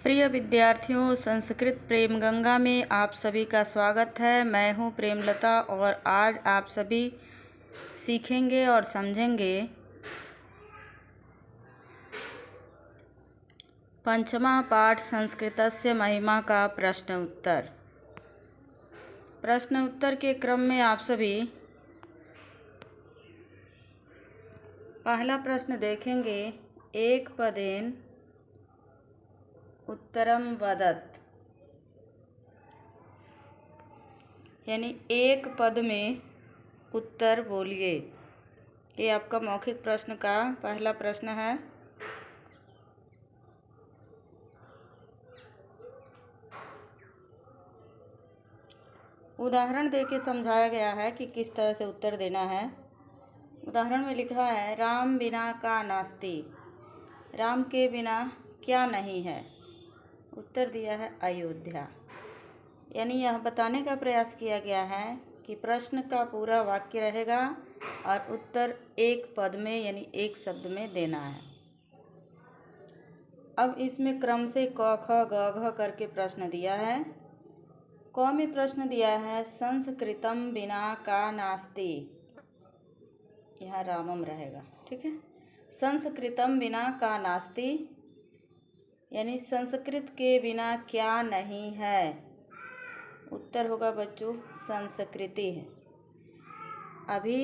प्रिय विद्यार्थियों, संस्कृत प्रेम गंगा में आप सभी का स्वागत है। मैं हूं प्रेमलता और आज आप सभी सीखेंगे और समझेंगे पंचमा पाठ संस्कृतस्य महिमा का प्रश्न उत्तर। प्रश्न उत्तर के क्रम में आप सभी पहला प्रश्न देखेंगे। एक पदेन उत्तरम वदत, यानी एक पद में उत्तर बोलिए। ये आपका मौखिक प्रश्न का पहला प्रश्न है। उदाहरण देके समझाया गया है कि किस तरह से उत्तर देना है। उदाहरण में लिखा है, राम बिना का नास्ति, राम के बिना क्या नहीं है। उत्तर दिया है अयोध्या। यानी यह बताने का प्रयास किया गया है कि प्रश्न का पूरा वाक्य रहेगा और उत्तर एक पद में यानी एक शब्द में देना है। अब इसमें क्रम से क ख ग घ करके प्रश्न दिया है। क में प्रश्न दिया है, संस्कृतम बिना का नास्ति, यहाँ रामम रहेगा, ठीक है। संस्कृतम बिना का नास्ति यानी संस्कृत के बिना क्या नहीं है। उत्तर होगा बच्चों संस्कृति है। अभी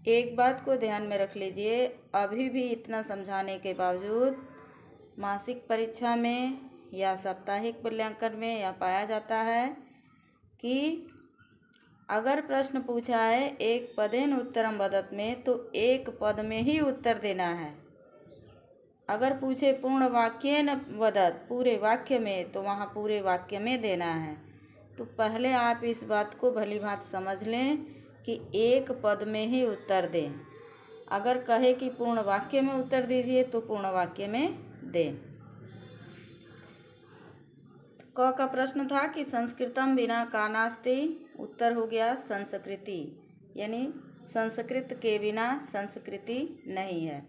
एक बात को ध्यान में रख लीजिए, अभी भी इतना समझाने के बावजूद मासिक परीक्षा में या साप्ताहिक मूल्यांकन में यह पाया जाता है कि अगर प्रश्न पूछा है एक पदेन उत्तरम वदत में, तो एक पद में ही उत्तर देना है। अगर पूछे पूर्ण वाक्येन वदत, पूरे वाक्य में, तो वहाँ पूरे वाक्य में देना है। तो पहले आप इस बात को भली भांति समझ लें कि एक पद में ही उत्तर दें। अगर कहे कि पूर्ण वाक्य में उत्तर दीजिए तो पूर्ण वाक्य में दें। क का प्रश्न था कि संस्कृतम बिना का नास्ति, उत्तर हो गया संस्कृति, यानी संस्कृत के बिना संस्कृति नहीं है।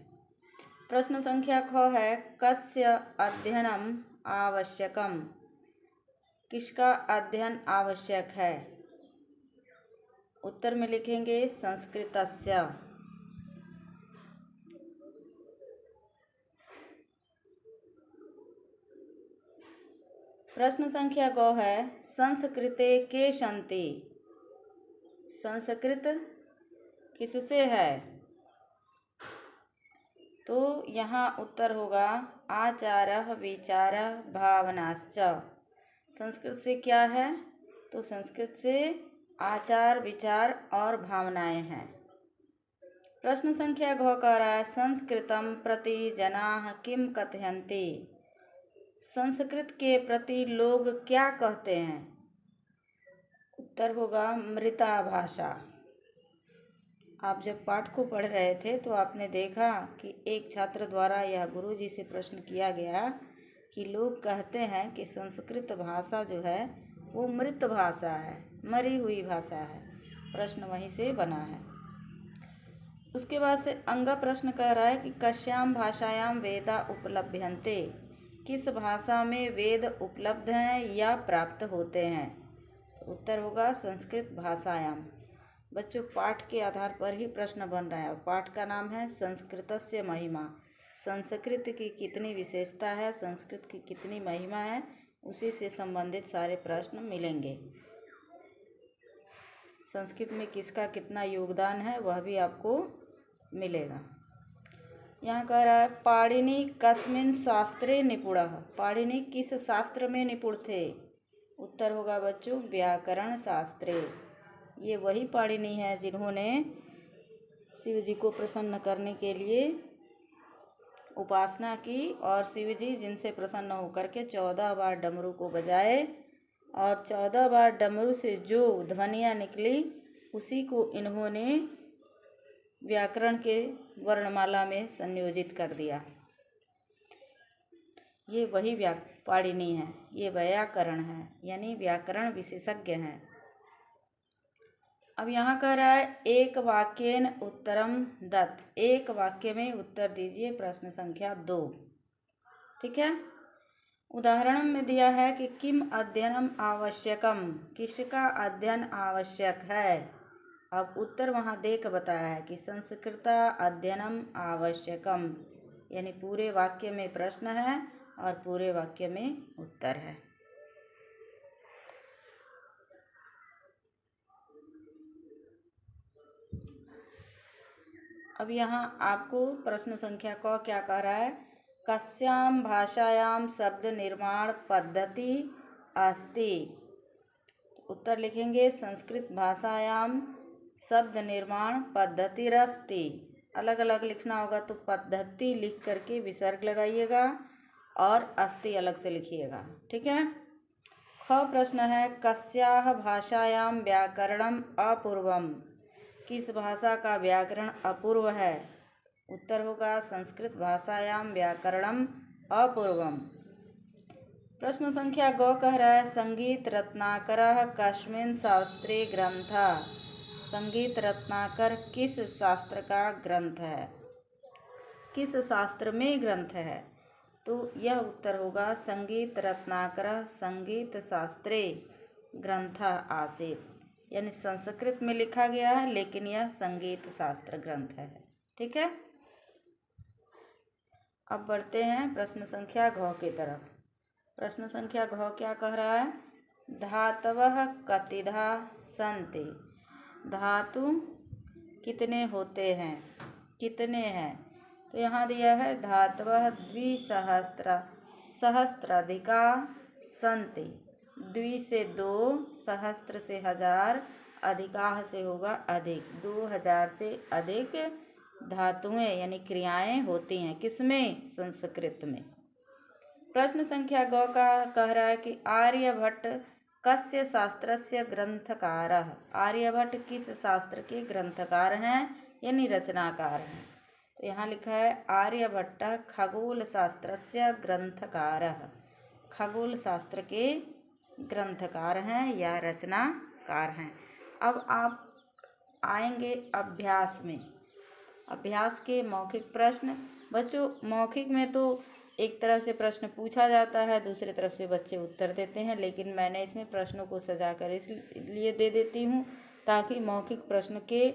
प्रश्न संख्या ख है, कस्य अध्ययनम आवश्यकम, किसका अध्ययन आवश्यक है। उत्तर में लिखेंगे संस्कृतस्य। प्रश्न संख्या ग है, संस्कृते के सन्ति, संस्कृत किससे है। तो यहाँ उत्तर होगा आचारः विचारः भावनाश्च। संस्कृत से क्या है, तो संस्कृत से आचार विचार और भावनाएं हैं। प्रश्न संख्या घ कह रहा है, संस्कृतम प्रति जनाः किम कथयन्ति, संस्कृत के प्रति लोग क्या कहते हैं। उत्तर होगा मृता भाषा। आप जब पाठ को पढ़ रहे थे तो आपने देखा कि एक छात्र द्वारा यह गुरुजी से प्रश्न किया गया कि लोग कहते हैं कि संस्कृत भाषा जो है वो मृत भाषा है, मरी हुई भाषा है। प्रश्न वहीं से बना है। उसके बाद से अंगा प्रश्न कह रहा है कि कस्याम भाषायाम वेदा उपलभ्यन्ते, किस भाषा में वेद उपलब्ध हैं या प्राप्त होते हैं। उत्तर होगा संस्कृत भाषायाम। बच्चों, पाठ के आधार पर ही प्रश्न बन रहा है और पाठ का नाम है संस्कृतस्य महिमा। संस्कृत की कितनी विशेषता है, संस्कृत की कितनी महिमा है, उसी से संबंधित सारे प्रश्न मिलेंगे। संस्कृत में किसका कितना योगदान है वह भी आपको मिलेगा। यहाँ कह रहा है, पाणिनि कस्मिन् शास्त्रे निपुणः, पाणिनि किस शास्त्र में निपुण थे। उत्तर होगा बच्चों व्याकरण शास्त्रे। ये वही पाणिनि है जिन्होंने शिव जी को प्रसन्न करने के लिए उपासना की और शिव जी जिनसे प्रसन्न होकर के 14 बार डमरू को बजाए और 14 बार डमरू से जो ध्वनियाँ निकली उसी को इन्होंने व्याकरण के वर्णमाला में संयोजित कर दिया। ये वही पाणिनि है, ये व्याकरण है, यानी व्याकरण विशेषज्ञ हैं। अब यहाँ कह रहा है, एक वाक्येन उत्तरम दत्त, एक वाक्य में उत्तर दीजिए। प्रश्न संख्या 2, ठीक है। उदाहरण में दिया है कि किम अध्ययनम आवश्यकम, किसका अध्ययन आवश्यक है। अब उत्तर वहाँ दे कर बताया है कि संस्कृता अध्ययनम आवश्यकम, यानी पूरे वाक्य में प्रश्न है और पूरे वाक्य में उत्तर है। अब यहाँ आपको प्रश्न संख्या क क्या कह रहा है, कस्याम भाषायाम शब्द निर्माण पद्धति अस्ति। उत्तर लिखेंगे संस्कृत भाषायाम शब्द निर्माण पद्धतिरस्ति। अलग अलग लिखना होगा तो पद्धति लिख करके विसर्ग लगाइएगा और अस्ति अलग से लिखिएगा, ठीक है। ख प्रश्न है, कस्याह भाषायाम व्याकरणम अपूर्वम, किस भाषा का व्याकरण अपूर्व है। उत्तर होगा संस्कृत भाषायाम व्याकरणम अपूर्वम। प्रश्न संख्या ग कह रहा है, संगीत रत्नाकर कस्मिन् शास्त्रे ग्रंथ, संगीत रत्नाकर किस शास्त्र का ग्रंथ है, किस शास्त्र में ग्रंथ है। तो यह उत्तर होगा संगीत रत्नाकर संगीत शास्त्रे ग्रंथ आसीत्, यानी संस्कृत में लिखा गया है लेकिन यह संगीत शास्त्र ग्रंथ है, ठीक है। अब बढ़ते हैं प्रश्न संख्या घ की तरफ। प्रश्न संख्या घ क्या कह रहा है, धातवः कतिधा सन्ति, धातु कितने होते हैं, कितने हैं। तो यहाँ दिया है धातवः द्विसहस्त्र, सहस्त्राधिका सन्ति, द्वि से दो, सहस्त्र से हजार, अधिकाह से होगा अधिक, 2000 से अधिक धातुएं यानी क्रियाएं होती हैं, किसमें, संस्कृत में। प्रश्न संख्या ग का कह रहा है कि आर्यभट्ट कस्य शास्त्रस्य ग्रंथकारः, आर्यभट्ट किस शास्त्र के ग्रंथकार हैं यानी रचनाकार हैं। तो यहाँ लिखा है आर्यभट्ट खगोल शास्त्रस्य ग्रंथकारः, खगोल शास्त्र के ग्रंथकार हैं या रचनाकार हैं। अब आप आएंगे अभ्यास में, अभ्यास के मौखिक प्रश्न। बच्चों मौखिक में तो एक तरफ से प्रश्न पूछा जाता है, दूसरी तरफ से बच्चे उत्तर देते हैं, लेकिन मैंने इसमें प्रश्नों को सजाकर इसलिए दे देती हूँ ताकि मौखिक प्रश्न के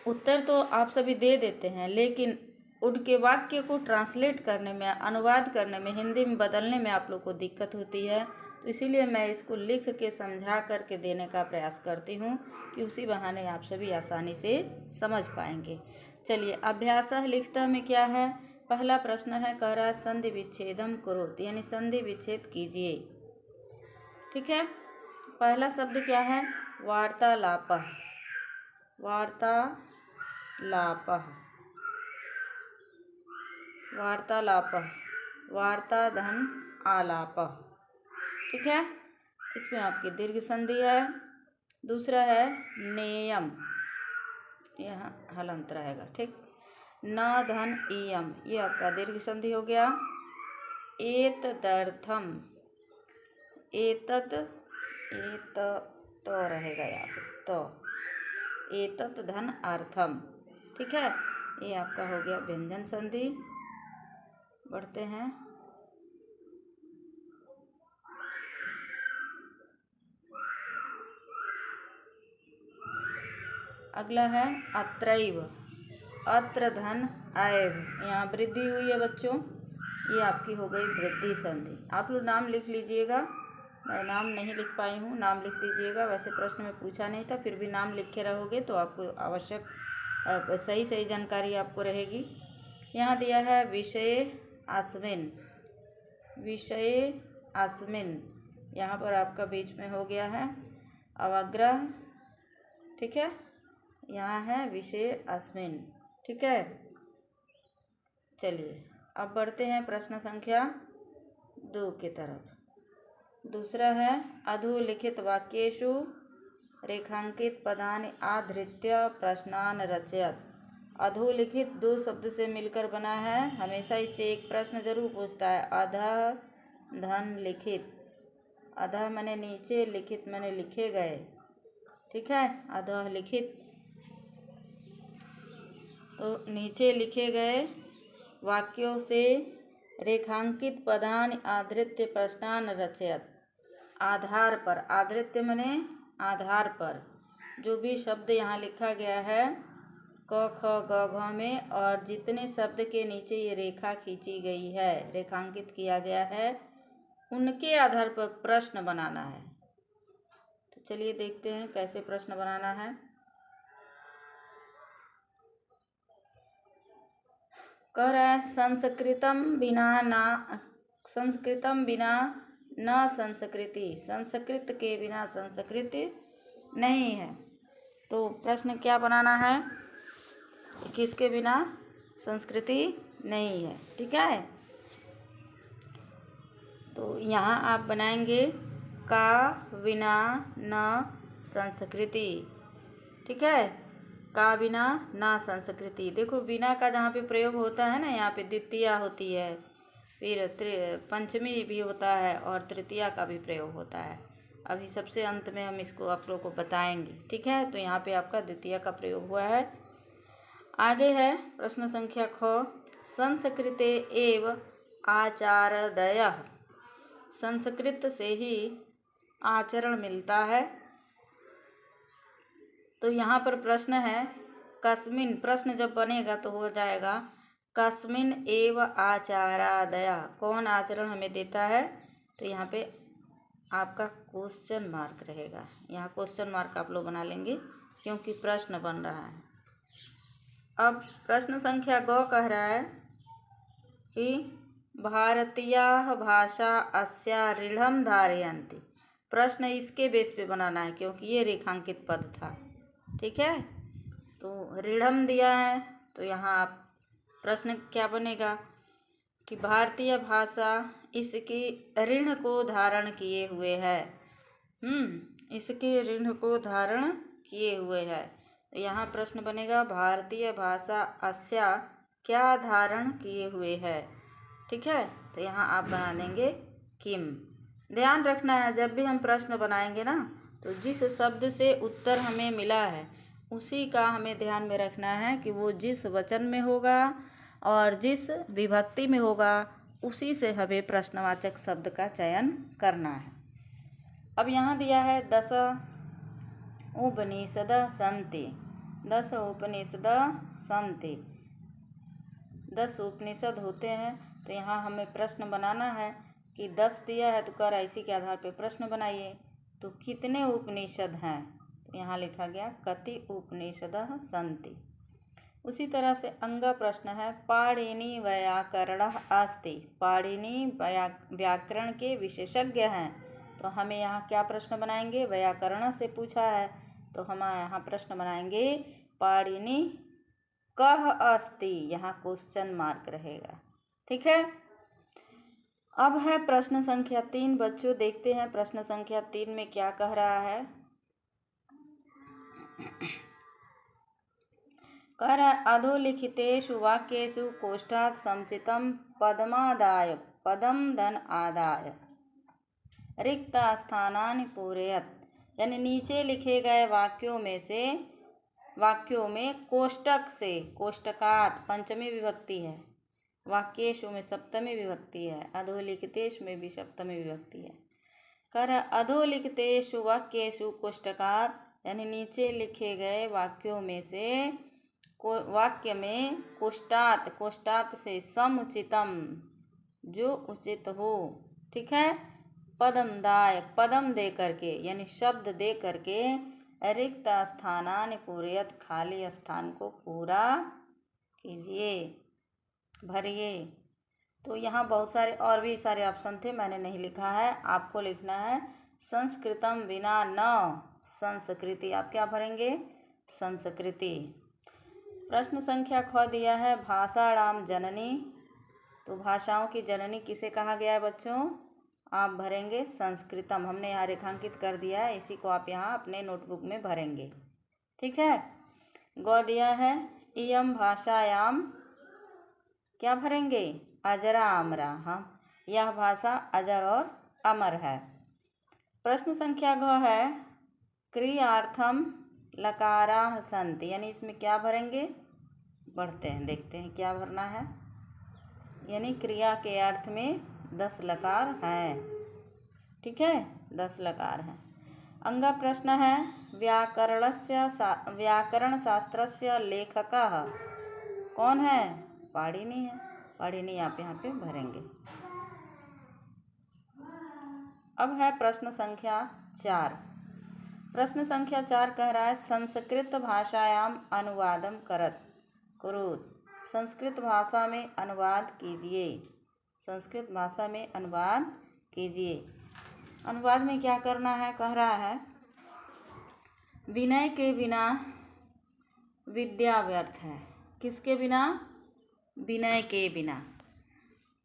उत्तर तो आप सभी दे देते हैं, लेकिन उनके वाक्य को ट्रांसलेट करने में, अनुवाद करने में, हिंदी में बदलने में आप लोग को दिक्कत होती है। तो इसीलिए मैं इसको लिख के समझा करके देने का प्रयास करती हूँ कि उसी बहाने आप सभी आसानी से समझ पाएंगे। चलिए अभ्यासः लिखता में क्या है, पहला प्रश्न है, कह रहा है संधि विच्छेदम कुरुत, यानी संधि विच्छेद कीजिए, ठीक है। पहला शब्द क्या है, वार्तालापः, वार्तालापः, वार्तालापः, वार्ता धन आलापः, ठीक है। इसमें आपकी दीर्घ संधि है। दूसरा है नेयम, यहाँ हलंत रहेगा, ठीक। न धन इयम, ये आपका दीर्घ संधि हो गया। एतदर्थम, एतत, एत तो रहेगा यहाँ पे, तो एतत धन अर्थम, ठीक है। ये आपका हो गया व्यंजन संधि। बढ़ते हैं अगला है अत्रैव, अत्र धन ऐव, यहाँ वृद्धि हुई है बच्चों, ये आपकी हो गई वृद्धि संधि। आप लोग नाम लिख लीजिएगा, मैं नाम नहीं लिख पाई हूँ, नाम लिख दीजिएगा। वैसे प्रश्न में पूछा नहीं था, फिर भी नाम लिखे रहोगे तो आपको आवश्यक सही जानकारी आपको रहेगी। यहाँ दिया है विषय अस्मिन, विषय अस्मिन, यहाँ पर आपका बीच में हो गया है अवग्रह, ठीक है। यहाँ है विषय अस्मिन, ठीक है। चलिए अब बढ़ते हैं प्रश्न संख्या 2 की तरफ। दूसरा है अधोलिखित वाक्येषु रेखांकित पदानि आधृत्य प्रश्नान रचयत। अधोलिखित 2 शब्द से मिलकर बना है, हमेशा इससे एक प्रश्न जरूर पूछता है। अधः धन लिखित, अधः मैंने नीचे, लिखित मैंने लिखे गए, ठीक है। अधः लिखित तो नीचे लिखे गए वाक्यों से रेखांकित पदानि आधृत्य प्रश्नान् रचयत। आधार पर, आधृत्य मने आधार पर, जो भी शब्द यहाँ लिखा गया है क ख ग घ में, और जितने शब्द के नीचे ये रेखा खींची गई है, रेखांकित किया गया है, उनके आधार पर प्रश्न बनाना है। तो चलिए देखते हैं कैसे प्रश्न बनाना है। कह रहा है संस्कृतम बिना न संस्कृति, संस्कृत के बिना संस्कृति नहीं है। तो प्रश्न क्या बनाना है, किसके बिना संस्कृति नहीं है। ठीक है, तो यहाँ आप बनाएंगे का बिना न संस्कृति। ठीक है, का बिना ना संस्कृति। देखो बिना का जहाँ पे प्रयोग होता है ना, यहाँ पे द्वितीया होती है, फिर पंचमी भी होता है और तृतीया का भी प्रयोग होता है। अभी सबसे अंत में हम इसको आप लोगों को बताएंगे। ठीक है, तो यहाँ पे आपका द्वितीया का प्रयोग हुआ है। आगे है प्रश्न संख्या ख, संस्कृते एव आचारदयः, संस्कृत से ही आचरण मिलता है। तो यहाँ पर प्रश्न है कस्मिन, प्रश्न जब बनेगा तो हो जाएगा कस्मिन एव आचारादया, कौन आचरण हमें देता है। तो यहाँ पे आपका क्वेश्चन मार्क रहेगा, यहाँ क्वेश्चन मार्क आप लोग बना लेंगे क्योंकि प्रश्न बन रहा है। अब प्रश्न संख्या ग कह रहा है कि भारतीयाः भाषा अस्या ऋढ़ं धारयन्ति। प्रश्न इसके बेस पे बनाना है क्योंकि ये रेखांकित पद था। ठीक है, तो ऋढ़ं दिया है, तो यहाँ आप प्रश्न क्या बनेगा कि भारतीय भाषा इसकी ऋण को धारण किए हुए है। इसके ऋण को धारण किए हुए है। तो यहाँ प्रश्न बनेगा भारतीय भाषा अस्या क्या धारण किए हुए है। ठीक है, तो यहाँ आप बना देंगे किम। ध्यान रखना है जब भी हम प्रश्न बनाएंगे ना, तो जिस शब्द से उत्तर हमें मिला है उसी का हमें ध्यान में रखना है कि वो जिस वचन में होगा और जिस विभक्ति में होगा उसी से हमें प्रश्नवाचक शब्द का चयन करना है। अब यहाँ दिया है 10 उपनिषदः सन्ति, 10 उपनिषदः सन्ति, 10 उपनिषद होते हैं। तो यहाँ हमें प्रश्न बनाना है कि 10 दिया है तो कर इसी के आधार पर प्रश्न बनाइए। तो कितने उपनिषद हैं, तो यहाँ लिखा गया कति उपनिषदः सन्ति। उसी तरह से अंगा प्रश्न है पाणिनि व्याकरणः अस्ति, पाणिनि व्याकरण के विशेषज्ञ हैं। तो हमें यहाँ क्या प्रश्न बनाएंगे, व्याकरण से पूछा है तो हम यहाँ प्रश्न बनाएंगे पाणिनि कः अस्ति, यहाँ क्वेश्चन मार्क रहेगा। ठीक है, अब है प्रश्न संख्या 3। बच्चों देखते हैं प्रश्न संख्या 3 में क्या कह रहा है। कह रहा है अधोलिखितेषु वाक्येषु कोष्ठात् समुचितं पदमादाय पदम धन आदाय रिक्तस्थानानि पूरयत, यानी नीचे लिखे गए वाक्यों में कोष्टक से, कोष्टकात पंचमी विभक्ति है, वाक्येषु में सप्तमी विभक्ति है, अधोलिखितेषु में भी सप्तमी विभक्ति है। कह रहा अधोलिखितेषु वाक्येषु कोष्टकात, यानी नीचे लिखे गए वाक्यों में से वाक्य में कोष्टात, कोष्टात से समुचितम जो उचित हो। ठीक है, पदम दाय पदम दे करके, यानी शब्द दे करके रिक्त स्थानानि पूरयत, खाली स्थान को पूरा कीजिए, भरिए। तो यहाँ बहुत सारे और भी सारे ऑप्शन थे, मैंने नहीं लिखा है, आपको लिखना है संस्कृतम बिना न संस्कृति। आप क्या भरेंगे, संस्कृति। प्रश्न संख्या ख दिया है भाषाणाम जननी, तो भाषाओं की जननी किसे कहा गया है बच्चों, आप भरेंगे संस्कृतम। हमने यहाँ रेखांकित कर दिया है, इसी को आप यहाँ अपने नोटबुक में भरेंगे। ठीक है, ग दिया है इयम भाषायाम, क्या भरेंगे, अजरा अमरा। हाँ, यह भाषा अजर और अमर है। प्रश्न संख्या घ है क्रियार्थम लकाराः सन्ति, यानी इसमें क्या भरेंगे, बढ़ते हैं देखते हैं क्या भरना है। यानी क्रिया के अर्थ में 10 लकार हैं। ठीक है, 10 लकार हैं। अंगा प्रश्न है व्याकरण शास्त्रस्य लेखकः कौन है? पाणिनि है। पाणिनि आप यहाँ पे भरेंगे। अब है प्रश्न संख्या 4। प्रश्न संख्या 4 कह रहा है संस्कृत भाषायाम अनुवादम कुरुत। संस्कृत भाषा में अनुवाद कीजिए। संस्कृत भाषा में अनुवाद कीजिए। अनुवाद में क्या करना है? कह रहा है विनय के बिना विद्या व्यर्थ है। किसके बिना? विनय के बिना।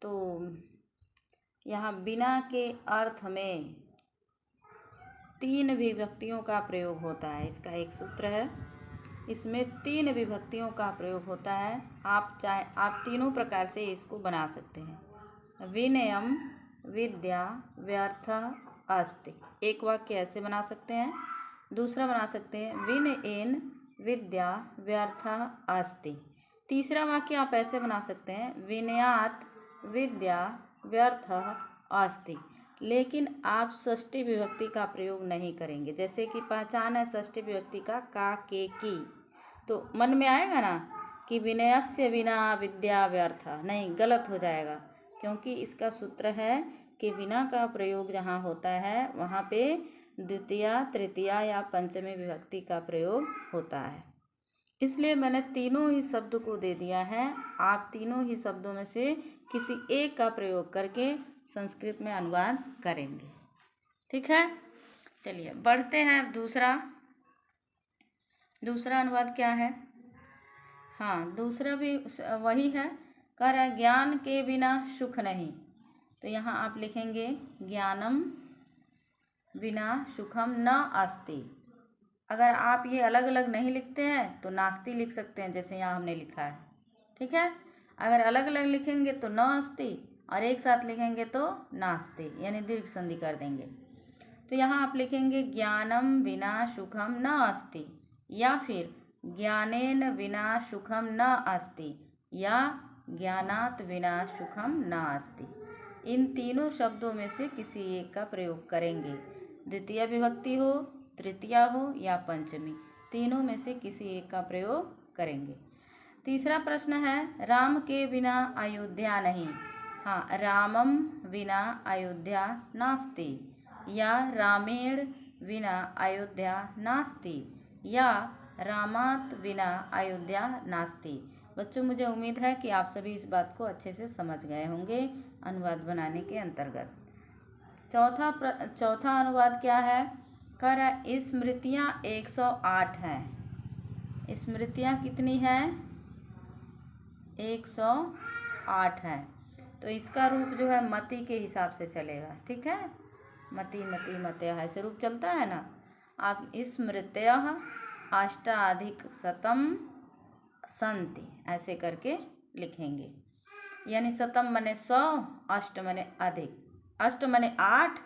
तो यहाँ बिना के अर्थ में 3 विभक्तियों का प्रयोग होता है। इसका एक सूत्र है, इसमें 3 विभक्तियों का प्रयोग होता है। आप तीनों प्रकार से इसको बना सकते हैं। विनयम विद्या व्यर्थ अस्ति। एक वाक्य ऐसे बना सकते हैं। दूसरा बना सकते हैं विनयेन विद्या व्यर्थ अस्ति। तीसरा वाक्य आप ऐसे बना सकते हैं विनयात विद्या व्यर्थ अस्ति। लेकिन आप षष्ठी विभक्ति का प्रयोग नहीं करेंगे। जैसे कि पहचान है षष्ठी विभक्ति का के की, तो मन में आएगा ना कि विनयस्य बिना विद्या व्यर्थ, नहीं, गलत हो जाएगा। क्योंकि इसका सूत्र है कि बिना का प्रयोग जहाँ होता है वहाँ पे द्वितीया तृतीया या पंचमी विभक्ति का प्रयोग होता है। इसलिए मैंने तीनों ही शब्द को दे दिया है। आप तीनों ही शब्दों में से किसी एक का प्रयोग करके संस्कृत में अनुवाद करेंगे। ठीक है, चलिए बढ़ते हैं। अब दूसरा अनुवाद क्या है? हाँ, दूसरा भी वही है। कह रहा है ज्ञान के बिना सुख नहीं। तो यहाँ आप लिखेंगे ज्ञानम बिना सुखम न अस्ति। अगर आप ये अलग अलग नहीं लिखते हैं तो नास्ति लिख सकते हैं, जैसे यहाँ हमने लिखा है। ठीक है, अगर अलग अलग लिखेंगे तो न अस्ति और एक साथ लिखेंगे तो नास्ति, यानी दीर्घ संधि कर देंगे। तो यहाँ आप लिखेंगे ज्ञानम बिना सुखम न अस्ति, या फिर ज्ञानेन बिना सुखम न अस्ति, या ज्ञानात बिना सुखम न अस्ति। इन तीनों शब्दों में से किसी एक का प्रयोग करेंगे। द्वितीय विभक्ति हो, तृतीया हो या पंचमी, तीनों में से किसी एक का प्रयोग करेंगे। तीसरा प्रश्न है राम के बिना अयोध्या नहीं। हाँ, रामम बिना अयोध्या नास्ति, या रामेण बिना अयोध्या नास्ति, या रामात बिना अयोध्या नास्ति। बच्चों, मुझे उम्मीद है कि आप सभी इस बात को अच्छे से समझ गए होंगे अनुवाद बनाने के अंतर्गत। चौथा अनुवाद क्या है? कह रहा है स्मृतियाँ 108 हैं। स्मृतियाँ कितनी हैं? 108 हैं। तो इसका रूप जो है मति के हिसाब से चलेगा। ठीक है, मति मति मतयः ऐसे रूप चलता है ना। आप स्मृतयः अष्टाधिकशतम सन्ति ऐसे करके लिखेंगे। यानी शतम मने 100, अष्ट मने अधिक, अष्ट मने 8,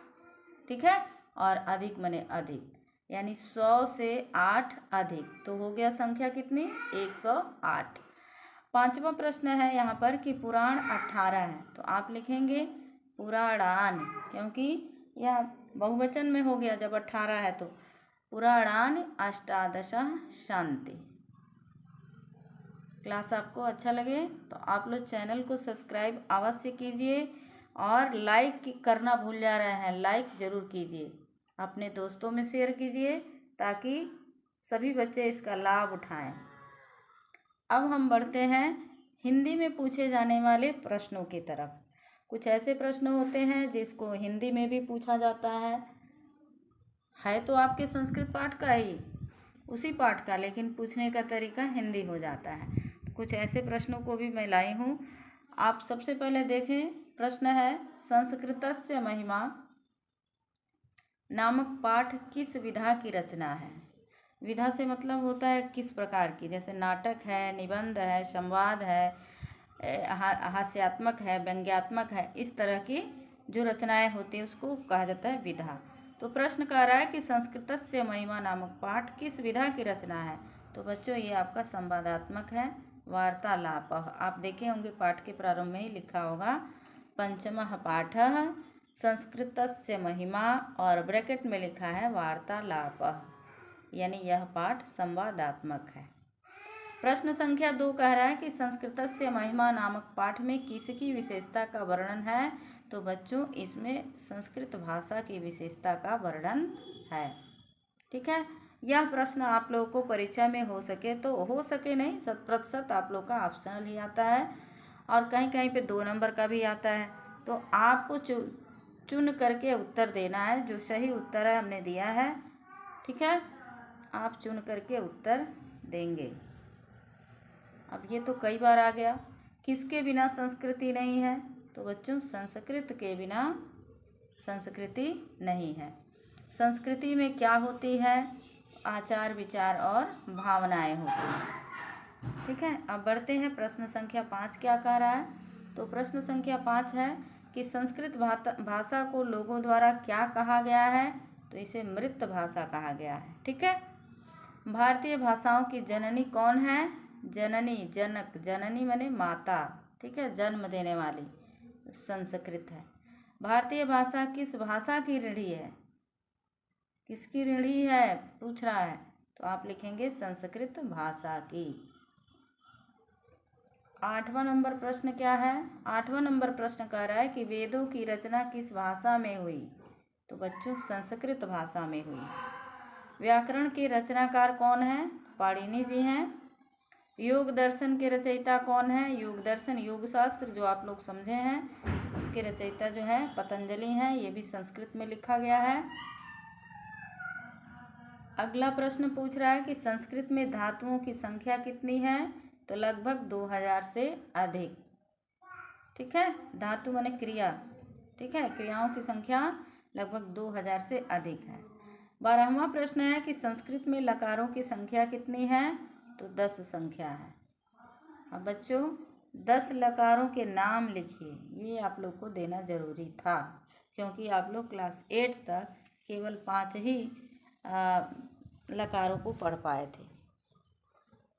ठीक है, और अधिक मने अधिक, यानी 100 से 8 अधिक, तो हो गया संख्या कितनी? 108। पांचवा प्रश्न है यहाँ पर कि पुराण 18 है। तो आप लिखेंगे पुराणान, क्योंकि यह बहुवचन में हो गया जब 18 है। तो पुराणान अष्टादश शांति। क्लास आपको अच्छा लगे तो आप लोग चैनल को सब्सक्राइब अवश्य कीजिए और लाइक करना भूल जा रहे हैं, लाइक ज़रूर कीजिए, अपने दोस्तों में शेयर कीजिए ताकि सभी बच्चे इसका लाभ उठाएं। अब हम बढ़ते हैं हिंदी में पूछे जाने वाले प्रश्नों की तरफ। कुछ ऐसे प्रश्न होते हैं जिसको हिंदी में भी पूछा जाता है तो आपके संस्कृत पाठ का ही, उसी पाठ का, लेकिन पूछने का तरीका हिंदी हो जाता है। कुछ ऐसे प्रश्नों को भी मैं लाई हूँ। आप सबसे पहले देखें, प्रश्न है संस्कृतस्य महिमा नामक पाठ किस विधा की रचना है? विधा से मतलब होता है किस प्रकार की, जैसे नाटक है, निबंध है, संवाद है, हास्यात्मक है, व्यंग्यात्मक है, इस तरह की जो रचनाएं होती हैं उसको कहा जाता है विधा। तो प्रश्न कह रहा है कि संस्कृतस्य महिमा नामक पाठ किस विधा की रचना है? तो बच्चों ये आपका संवादात्मक है, वार्तालापः। आप देखे होंगे पाठ के प्रारंभ में ही लिखा होगा पंचमः पाठः संस्कृतस्य महिमा, और ब्रैकेट में लिखा है वार्तालापः, यानी यह पाठ संवादात्मक है। प्रश्न संख्या 2 कह रहा है कि संस्कृतस्य महिमा नामक पाठ में किसकी विशेषता का वर्णन है। तो बच्चों इसमें संस्कृत भाषा की विशेषता का वर्णन है। ठीक है, यह प्रश्न आप लोगों को परीक्षा में हो सके तो हो सके नहीं, 100% आप लोग का ऑप्शनल ही आता है, और कहीं कहीं पे 2 नंबर का भी आता है। तो आपको चुन करके उत्तर देना है। जो सही उत्तर है हमने दिया है, ठीक है, आप चुन करके उत्तर देंगे। अब ये तो कई बार आ गया, किसके बिना संस्कृति नहीं है। तो बच्चों संस्कृत के बिना संस्कृति नहीं है। संस्कृति में क्या होती है, आचार विचार और भावनाएं होती हैं। ठीक है, अब बढ़ते हैं प्रश्न संख्या 5 क्या कह रहा है। तो प्रश्न संख्या 5 है कि संस्कृत भाषा को लोगों द्वारा क्या कहा गया है। तो इसे मृत भाषा कहा गया है। ठीक है, भारतीय भाषाओं की जननी कौन है। जननी, जनक, जननी माने माता, ठीक है, जन्म देने वाली, संस्कृत है। भारतीय भाषा किस भाषा की ऋणी है, किसकी ऋणी है पूछ रहा है। तो आप लिखेंगे संस्कृत भाषा की। 8वां नंबर प्रश्न क्या है। 8वां नंबर प्रश्न कह रहा है कि वेदों की रचना किस भाषा में हुई। तो बच्चों संस्कृत भाषा में हुई। व्याकरण के रचनाकार कौन है। पाणिनि जी हैं। योग दर्शन के रचयिता कौन है। योग दर्शन, योग शास्त्र जो आप लोग समझे हैं, उसके रचयिता जो है पतंजलि हैं। ये भी संस्कृत में लिखा गया है। अगला प्रश्न पूछ रहा है कि संस्कृत में धातुओं की संख्या कितनी है। तो लगभग 2000 से अधिक। ठीक है, धातु माने क्रिया, ठीक है, क्रियाओं की संख्या लगभग 2000 से अधिक है। 12वां प्रश्न है कि संस्कृत में लकारों की संख्या कितनी है। तो 10 संख्या है। अब बच्चों 10 लकारों के नाम लिखिए, ये आप लोग को देना जरूरी था, क्योंकि आप लोग क्लास 8 तक केवल 5 ही लकारों को पढ़ पाए थे।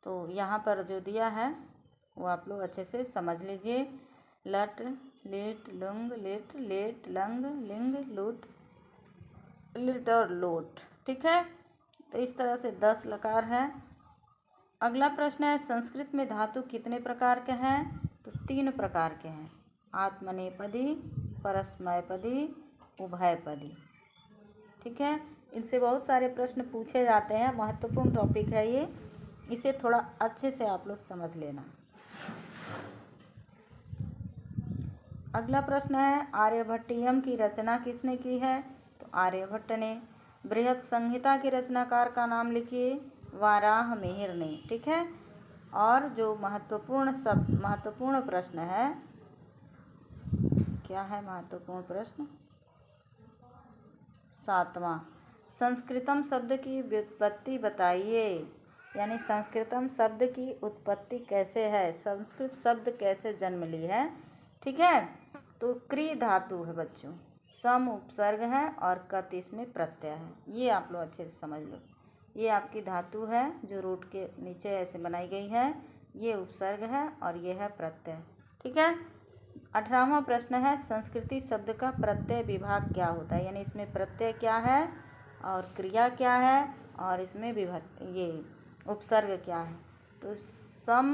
तो यहाँ पर जो दिया है वो आप लोग अच्छे से समझ लीजिए। लट, लेट, लुंग, लेट, लेट, लंग, लिंग, लुट, लिट और लोट। ठीक है, तो इस तरह से 10 लकार है। अगला प्रश्न है संस्कृत में धातु कितने प्रकार के हैं। तो 3 प्रकार के हैं। आत्मनेपदी, परस्मैपदी, उभयपदी। ठीक है, इनसे बहुत सारे प्रश्न पूछे जाते हैं, महत्वपूर्ण टॉपिक है ये, इसे थोड़ा अच्छे से आप लोग समझ लेना। अगला प्रश्न है आर्यभट्टियम की रचना किसने की है। तो आर्यभट्ट ने। बृहत संहिता के रचनाकार का नाम लिखिए। वाराहमिहिर ने। ठीक है, और जो महत्वपूर्ण प्रश्न है, क्या है महत्वपूर्ण प्रश्न, 7वां, संस्कृतम शब्द की व्युत्पत्ति बताइए। यानी संस्कृतम शब्द की उत्पत्ति कैसे है, संस्कृत शब्द कैसे जन्म ली है। ठीक है, तो क्री धातु है बच्चों, सम उपसर्ग है और कत इसमें प्रत्यय है। ये आप लोग अच्छे से समझ लो। ये आपकी धातु है जो रूट के नीचे ऐसे बनाई गई है, ये उपसर्ग है और ये है प्रत्यय। ठीक है, 18वां प्रश्न है संस्कृति शब्द का प्रत्यय विभाग क्या होता है। यानी इसमें प्रत्यय क्या है और क्रिया क्या है और इसमें ये उपसर्ग क्या है। तो सम,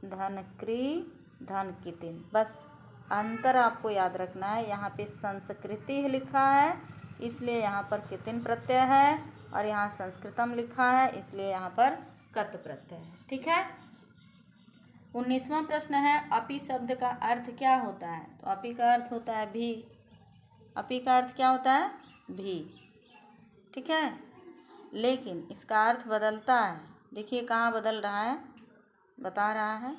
धन क्री, धन कितिन। बस अंतर आपको याद रखना है। यहाँ पे संस्कृति लिखा है इसलिए यहाँ पर कितिन प्रत्यय है, और यहाँ संस्कृतम लिखा है इसलिए यहाँ पर कत प्रत्यय है। ठीक है, 19वां प्रश्न है अपि शब्द का अर्थ क्या होता है। तो अपि का अर्थ होता है भी। अपि का अर्थ क्या होता है, भी। ठीक है, लेकिन इसका अर्थ बदलता है। देखिए कहाँ बदल रहा है, बता रहा है।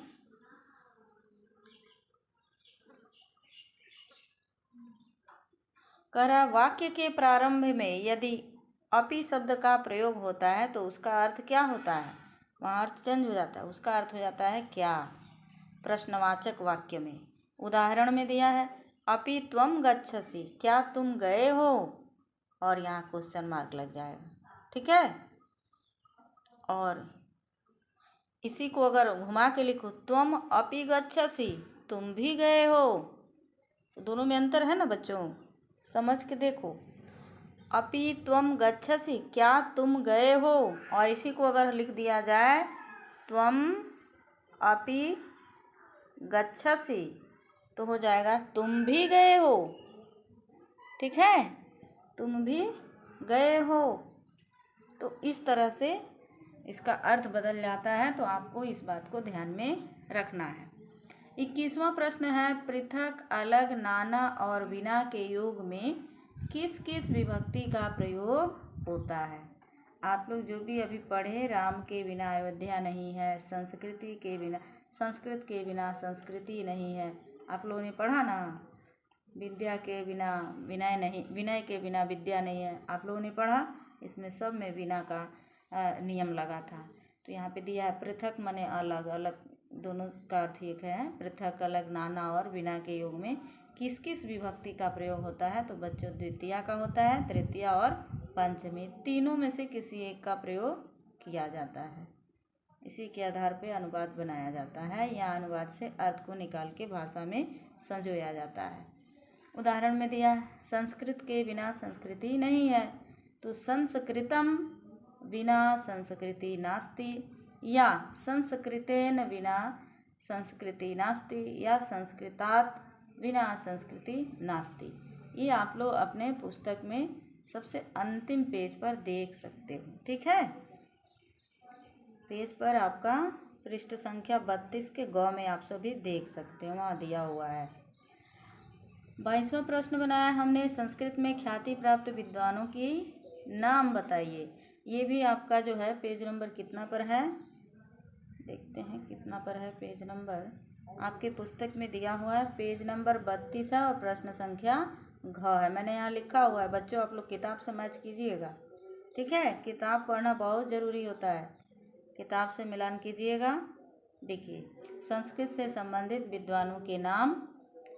कह रहा वाक्य के प्रारंभ में यदि अपि शब्द का प्रयोग होता है तो उसका अर्थ क्या होता है, वहाँ अर्थ चेंज हो जाता है, उसका अर्थ हो जाता है क्या। प्रश्नवाचक वाक्य में उदाहरण में दिया है अपि त्वम गच्छसि, क्या तुम गए हो, और यहाँ क्वेश्चन मार्क लग जाएगा। ठीक है, और इसी को अगर घुमा के लिखो, त्वम अपि गच्छसि, तुम भी गए हो, दोनों में अंतर है ना बच्चों, समझ के देखो। अपि त्वम गच्छसि, क्या तुम गए हो, और इसी को अगर लिख दिया जाए त्वम अपि गच्छसि, तो हो जाएगा तुम भी गए हो। ठीक है, तुम भी गए हो। तो इस तरह से इसका अर्थ बदल जाता है, तो आपको इस बात को ध्यान में रखना है। 21वां प्रश्न है, पृथक, अलग, नाना और बिना के योग में किस किस विभक्ति का प्रयोग होता है। आप लोग जो भी अभी पढ़े, राम के बिना अयोध्या नहीं है, संस्कृत के बिना संस्कृति नहीं है, आप लोगों ने पढ़ा ना। विद्या के बिना विनय नहीं, विनय के बिना विद्या नहीं है, आप लोगों ने पढ़ा। इसमें सब में बिना का नियम लगा था। तो यहाँ पे दिया है पृथक माने अलग, अलग दोनों का अर्थ एक है। पृथक, अलग, नाना और बिना के योग में किस किस विभक्ति का प्रयोग होता है, तो बच्चों द्वितीया का होता है, तृतीया और पंचमी, तीनों में से किसी एक का प्रयोग किया जाता है। इसी के आधार पे अनुवाद बनाया जाता है, या अनुवाद से अर्थ को निकाल के भाषा में संजोया जाता है। उदाहरण में दिया है, संस्कृत के बिना संस्कृति नहीं है, तो संस्कृतम बिना संस्कृति नास्ति, या संस्कृतेन बिना संस्कृति नास्ति, या संस्कृतात बिना संस्कृति नास्ति। ये आप लोग अपने पुस्तक में सबसे अंतिम पेज पर देख सकते हो। ठीक है, पेज पर आपका पृष्ठ संख्या 32 के ग में आप सभी देख सकते हो, वहाँ दिया हुआ है। 22वां प्रश्न बनाया हमने, संस्कृत में ख्याति प्राप्त विद्वानों की नाम बताइए। ये भी आपका जो है पेज नंबर कितना पर है, देखते हैं कितना पर है पेज नंबर। आपके पुस्तक में दिया हुआ है पेज नंबर 32 है, और प्रश्न संख्या घ है। मैंने यहाँ लिखा हुआ है, बच्चों आप लोग किताब से मैच कीजिएगा। ठीक है, किताब पढ़ना बहुत ज़रूरी होता है, किताब से मिलान कीजिएगा। देखिए, संस्कृत से संबंधित विद्वानों के नाम।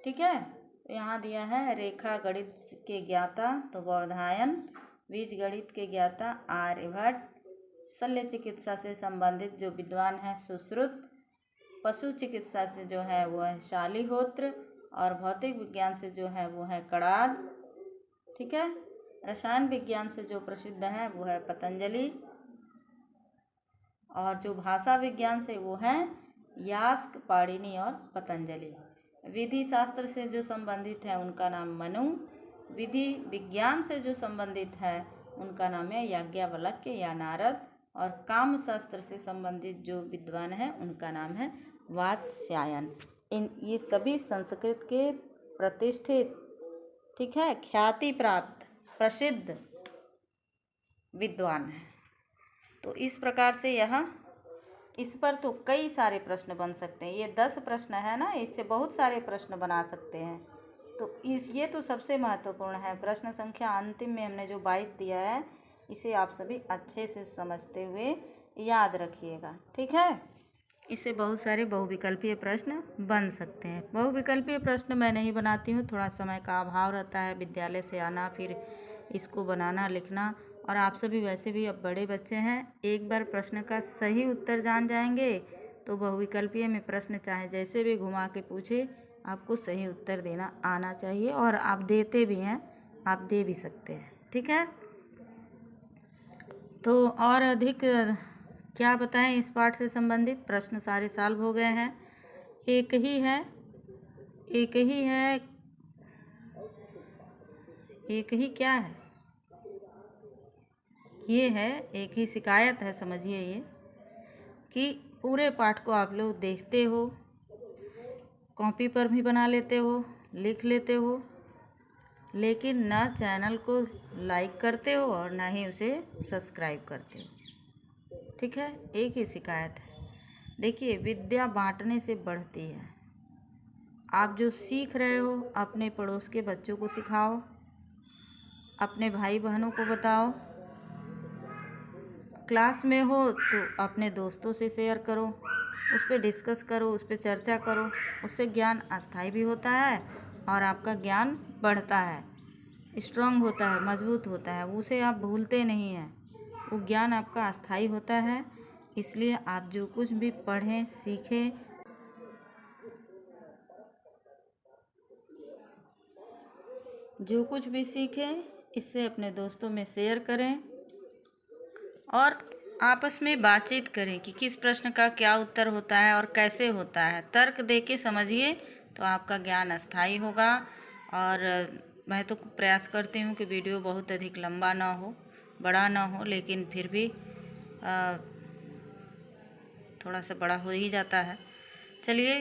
ठीक है, तो यहाँ दिया है रेखा गणित के ज्ञाता तो बौधायन, बीज गणित के ज्ञाता आर्यभट्ट, शल्य चिकित्सा से संबंधित जो विद्वान है सुश्रुत, पशु चिकित्सा से जो है वो है शालिहोत्र, और भौतिक विज्ञान से जो है वो है कणाद। ठीक है, रसायन विज्ञान से जो प्रसिद्ध है वो है पतंजलि, और जो भाषा विज्ञान से वो है यास्क, पाणिनि और पतंजलि। विधि शास्त्र से जो संबंधित है उनका नाम मनु, विधि विज्ञान से जो संबंधित है उनका नाम है याज्ञवल्क्य या नारद, और काम शास्त्र से संबंधित जो विद्वान है उनका नाम है वात्स्यायन। ये सभी संस्कृत के प्रतिष्ठित, ठीक है, ख्याति प्राप्त प्रसिद्ध विद्वान हैं। तो इस प्रकार से इस पर तो कई सारे प्रश्न बन सकते हैं। ये 10 प्रश्न है ना, इससे बहुत सारे प्रश्न बना सकते हैं। तो ये तो सबसे महत्वपूर्ण है। प्रश्न संख्या अंतिम में हमने जो 22 दिया है, इसे आप सभी अच्छे से समझते हुए याद रखिएगा। ठीक है, इससे बहुत सारे बहुविकल्पीय प्रश्न बन सकते हैं। बहुविकल्पीय प्रश्न मैं नहीं बनाती हूँ, थोड़ा समय का अभाव रहता है, विद्यालय से आना फिर इसको बनाना लिखना, और आप सभी वैसे भी अब बड़े बच्चे हैं, एक बार प्रश्न का सही उत्तर जान जाएंगे तो बहुविकल्पीय में प्रश्न चाहे जैसे भी घुमा के पूछे, आपको सही उत्तर देना आना चाहिए, और आप देते भी हैं, आप दे भी सकते हैं। ठीक है, तो और अधिक क्या बताएं इस पाठ से संबंधित प्रश्न सारे सॉल्व हो गए हैं। एक ही है, क्या है, ये है एक ही शिकायत है, समझिए ये कि पूरे पाठ को आप लोग देखते हो, कॉपी पर भी बना लेते हो, लिख लेते हो, लेकिन ना चैनल को लाइक करते हो और ना ही उसे सब्सक्राइब करते हो। ठीक है, एक ही शिकायत है। देखिए, विद्या बांटने से बढ़ती है। आप जो सीख रहे हो अपने पड़ोस के बच्चों को सिखाओ, अपने भाई बहनों को बताओ, क्लास में हो तो अपने दोस्तों से शेयर करो, उस पर डिस्कस करो, उस पर चर्चा करो। उससे ज्ञान अस्थायी भी होता है और आपका ज्ञान बढ़ता है, स्ट्रांग होता है, मजबूत होता है, उसे आप भूलते नहीं हैं। वो ज्ञान आपका अस्थायी होता है, इसलिए आप जो कुछ भी पढ़ें, सीखें, जो कुछ भी सीखें इससे अपने दोस्तों में शेयर करें और आपस में बातचीत करें कि किस प्रश्न का क्या उत्तर होता है और कैसे होता है। तर्क दे के समझिए तो आपका ज्ञान अस्थायी होगा। और मैं तो प्रयास करती हूँ कि वीडियो बहुत अधिक लंबा ना हो, बड़ा ना हो, लेकिन फिर भी थोड़ा सा बड़ा हो ही जाता है। चलिए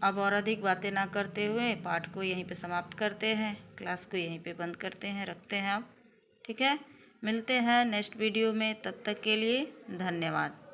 अब और अधिक बातें ना करते हुए पाठ को यहीं पे समाप्त करते हैं, क्लास को यहीं पे बंद करते हैं, रखते हैं अब। ठीक है, मिलते हैं नेक्स्ट वीडियो में, तब तक के लिए धन्यवाद।